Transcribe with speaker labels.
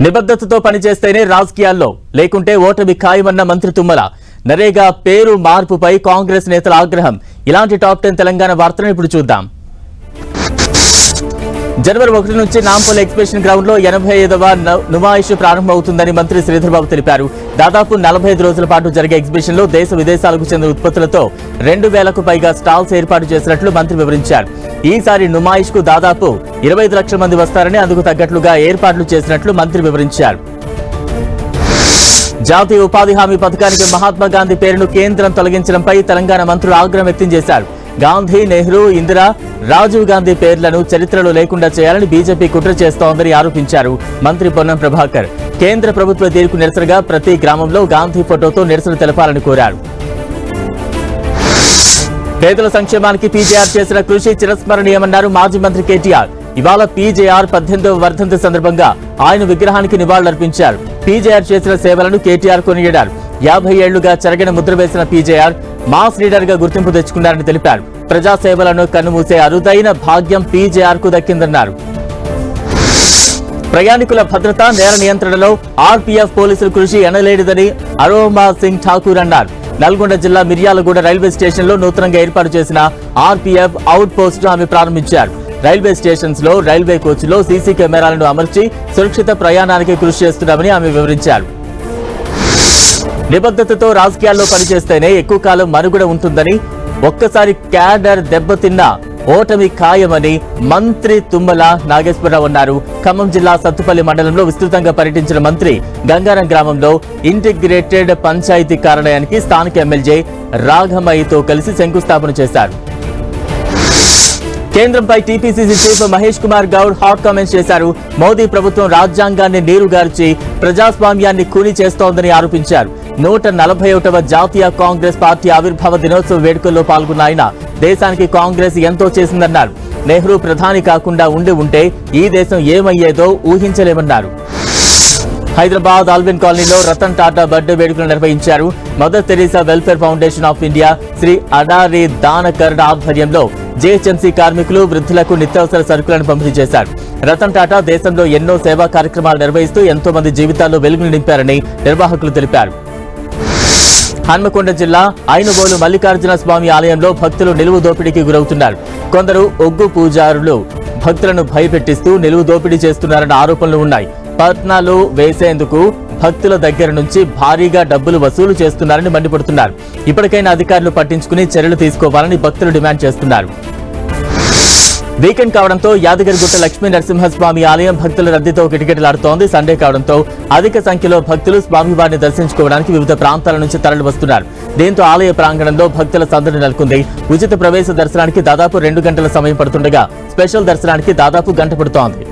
Speaker 1: నిబద్ధతతో పనిచేస్తేనే రాజకీయాల్లో, లేకుంటే ఓటమి ఖాయమన్న మంత్రి తుమ్మల. నరేగా పేరు మార్పుపై కాంగ్రెస్ నేతల ఆగ్రహం. ఇలాంటి టాప్ 10 తెలంగాణ వార్తలను ఇప్పుడు చూద్దాం. జనవరి 1 నుంచి నాంపల్లి ఎగ్జిబిషన్ గ్రౌండ్ లో 85వ నుమాయిష్ ప్రారంభమవుతుందని మంత్రి శ్రీధర్బాబు తెలిపారు. దాదాపు 45 రోజుల పాటు జరిగే ఎగ్జిబిషన్ లో దేశ విదేశాలకు చెందిన ఉత్పత్తులతో 2000కు పైగా స్టాల్స్ ఏర్పాటు చేసినట్లు మంత్రి వివరించారు. ఈసారి నుమాయిష్ కు దాదాపు 25 లక్షల మంది వస్తారని, అందుకు తగ్గట్లుగా ఏర్పాట్లు చేసినట్లు మంత్రి వివరించారు. జాతీయ ఉపాధి హామీ పథకానికి మహాత్మా గాంధీ పేరును కేంద్రం తొలగించడంపై తెలంగాణ మంత్రులు ఆగ్రహం వ్యక్తం చేశారు. గాంధీ, నెహ్రూ, ఇందిరా, రాజీవ్ గాంధీ పేర్లను చరిత్రలో లేకుండా చేయాలని బీజేపీ కుట్ర చేస్తోందని ఆరోపించారు మంత్రి పొన్నం ప్రభాకర్. కేంద్ర ప్రభుత్వ తీరుకు నిరసనగా ప్రతి గ్రామంలో గాంధీ ఫోటోతో నిరసన తెలపాలని కోరారు. పేదల సంక్షేమానికి పీజేఆర్ చేసిన కృషి చిరస్మరణీయమన్నారు మాజీ మంత్రి కేటీఆర్. ఇవాళ పీజేఆర్ 18వ వర్ధంతి సందర్భంగా ఆయన విగ్రహానికి నివాళులర్పించారు. పీజేఆర్ చేసిన సేవలను కేటీఆర్ కొనియాడారు. 50 ఏళ్లుగా చెరగని ముద్ర వేసిన పీజేఆర్ మాస్ లీడర్ గా గుర్తింపు తెచ్చుకున్నారని తెలిపారు. ప్రజాసేవలను కన్నుమూసే అరుదైన భాగ్యం పీజేఆర్ కు దక్కిందన్నారు. ప్రయాణికుల భద్రత, నేర నియంత్రణలో ఆర్పీఎఫ్ పోలీసుల కృషి ఎనలేనిదని అరోమా సింగ్ ఠాకూర్ అన్నారు. నల్గొండ జిల్లా మిర్యాలగూడ రైల్వే స్టేషన్ లో నూతనంగా ఏర్పాటు చేసిన ఆర్పీఎఫ్ అవుట్ పోస్ట్ ఆమె ప్రారంభించారు. రైల్వే స్టేషన్స్ లో రైల్వే కోచ్లో సీసీ కెమెరాలను అమర్చి సురక్షిత ప్రయాణానికి కృషి చేస్తున్నామని ఆమె వివరించారు. నిబద్ధతతో రాజకీయాల్లో పనిచేస్తేనే ఎక్కువ కాలం మనుగడ ఉంటుందని, ఒక్కసారి క్యాడర్ దెబ్బతిన్న ఓటమి ఖాయమని మంత్రి తుమ్మల నాగేశ్వరరావు అన్నారు. ఖమ్మం జిల్లా సత్తుపల్లి మండలంలో విస్తృతంగా పర్యటించిన మంత్రి గంగారం గ్రామంలో ఇంటిగ్రేటెడ్ పంచాయతీ కార్యాలయానికి స్థానిక ఎమ్మెల్యే రాఘమయ్యతో కలిసి శంకుస్థాపన చేశారు. కేంద్రంపై TPCC chief Mahesh Kumar Goud hot comments చేశారు. మోదీ ప్రభుత్వం రాజ్యాంగాన్ని నీరుగార్చి ప్రజాస్వామ్యాన్ని కూని చేస్తోందని ఆరోపించారు. 141వ జాతీయ కాంగ్రెస్ పార్టీ ఆవిర్భావ దినోత్సవ వేడుకల్లో పాల్గొన్న ఆయన దేశానికి కాంగ్రెస్ ఎంతో చేసిందన్నారు. నెహ్రూ ప్రధాని కాకుండా ఉంటే ఈ దేశం ఏమయ్యేదో ఊహించలేమన్నారు. హైదరాబాద్ ఆల్విన్ కాలనీలో రతన్ టాటా బర్త్డే వేడుకలు నిర్వహించారు. Mother Teresa welfare foundation of India, Shri Adari Danakarna ఆధ్వర్యంలో జీహెచ్ఎంసీ కార్మికులు, వృద్ధులకు నిత్యావసర సరుకులను పంపిణీ చేశారు. రతన్ టాటా దేశంలో ఎన్నో సేవా కార్యక్రమాలు నిర్వహిస్తూ ఎంతో మంది జీవితాల్లో వెలుగులు నింపారని నిర్వాహకులు తెలిపారు. హన్మకొండ జిల్లా ఐనుగోలు మల్లికార్జున స్వామి ఆలయంలో భక్తులు నిలువు దోపిడీకి గురవుతున్నారు. కొందరు ఒగ్గు పూజారులు భక్తులను భయపెట్టిస్తూ నిలువు దోపిడీ చేస్తున్నారన్న ఆరోపణలు ఉన్నాయి. పట్నాలు వేసేందుకు భక్తుల దగ్గర నుంచి భారీగా డబ్బులు వసూలు చేస్తున్నారని మండిపడుతున్నారు. ఇప్పటికైనా అధికారులు పట్టించుకుని చర్యలు తీసుకోవాలని భక్తులు డిమాండ్ చేస్తున్నారు. వీకెండ్ కావడంతో యాదగిరిగుట్ట లక్ష్మీ నరసింహస్వామి ఆలయం భక్తుల రద్దీతో కిటకిటలాడుతోంది. సండే కావడంతో అధిక సంఖ్యలో భక్తులు స్వామివారిని దర్శించుకోవడానికి వివిధ ప్రాంతాల నుంచి తరలి వస్తున్నారు. దీంతో ఆలయ ప్రాంగణంలో భక్తుల సందడి నెలకొంది. ఉచిత ప్రవేశ దర్శనానికి దాదాపు 2 గంటల సమయం పడుతుండగా స్పెషల్ దర్శనానికి దాదాపు గంట పడుతోంది.